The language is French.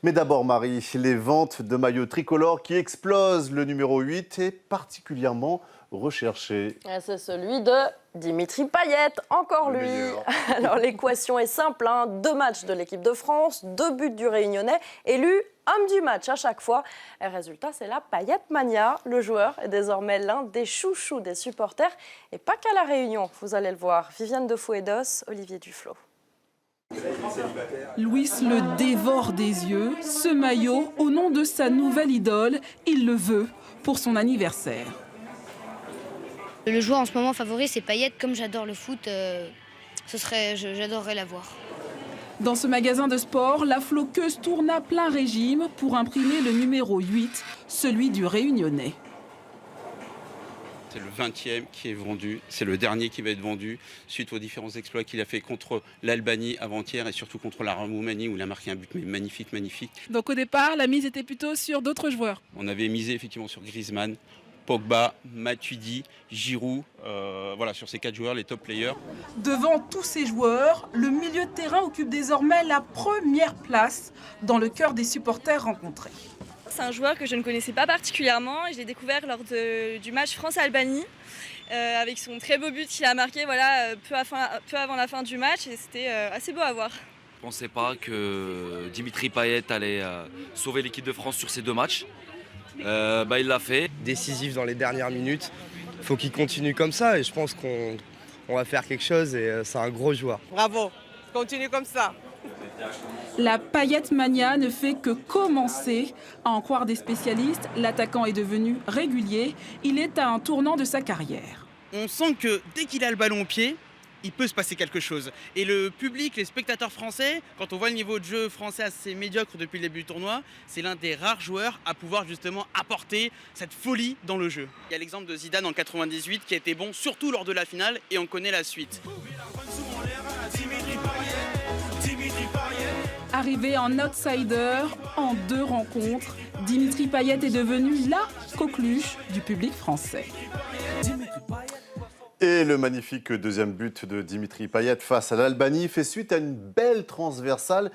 Mais d'abord, Marie, les ventes de maillots tricolores qui explosent. Le numéro 8 est particulièrement recherché. C'est celui de Dimitri Payet, encore Le lui. meilleur. Alors l'équation est simple, 2 matchs de l'équipe de France, 2 buts du Réunionnais, élu homme du match à chaque fois. Et résultat, c'est la Payet Mania. Le joueur est désormais l'un des chouchous des supporters, et pas qu'à La Réunion, vous allez le voir. Viviane de Fouédos, Olivier Duflo. Luis le dévore des yeux. Ce maillot, au nom de sa nouvelle idole, il le veut pour son anniversaire. Le joueur en ce moment favori, c'est Payet. Comme j'adore le foot, j'adorerais l'avoir. Dans ce magasin de sport, la floqueuse tourne à plein régime pour imprimer le numéro 8, celui du Réunionnais. C'est le 20e qui est vendu, c'est le dernier qui va être vendu suite aux différents exploits qu'il a fait contre l'Albanie avant-hier et surtout contre la Roumanie où il a marqué un but mais magnifique, magnifique. Donc au départ, la mise était plutôt sur d'autres joueurs. On avait misé effectivement sur Griezmann, Pogba, Matuidi, Giroud, voilà sur ces 4 joueurs, les top players. Devant tous ces joueurs, le milieu de terrain occupe désormais la première place dans le cœur des supporters rencontrés. C'est un joueur que je ne connaissais pas particulièrement. Je l'ai découvert lors du match France-Albanie avec son très beau but qu'il a marqué peu avant la fin du match et c'était assez beau à voir. Je ne pensais pas que Dimitri Payet allait sauver l'équipe de France sur ces 2 matchs. Il l'a fait. Décisif dans les dernières minutes. Il faut qu'il continue comme ça et je pense qu'on va faire quelque chose et c'est un gros joueur. Bravo, continue comme ça. La Payet Mania ne fait que commencer. À en croire des spécialistes, l'attaquant est devenu régulier. Il est à un tournant de sa carrière. On sent que dès qu'il a le ballon au pied, il peut se passer quelque chose. Et le public, les spectateurs français, quand on voit le niveau de jeu français assez médiocre depuis le début du tournoi, c'est l'un des rares joueurs à pouvoir justement apporter cette folie dans le jeu. Il y a l'exemple de Zidane en 98 qui a été bon surtout lors de la finale et on connaît la suite. Arrivé en outsider, en 2 rencontres, Dimitri Payet est devenu la coqueluche du public français. Et le magnifique deuxième but de Dimitri Payet face à l'Albanie fait suite à une belle transversale.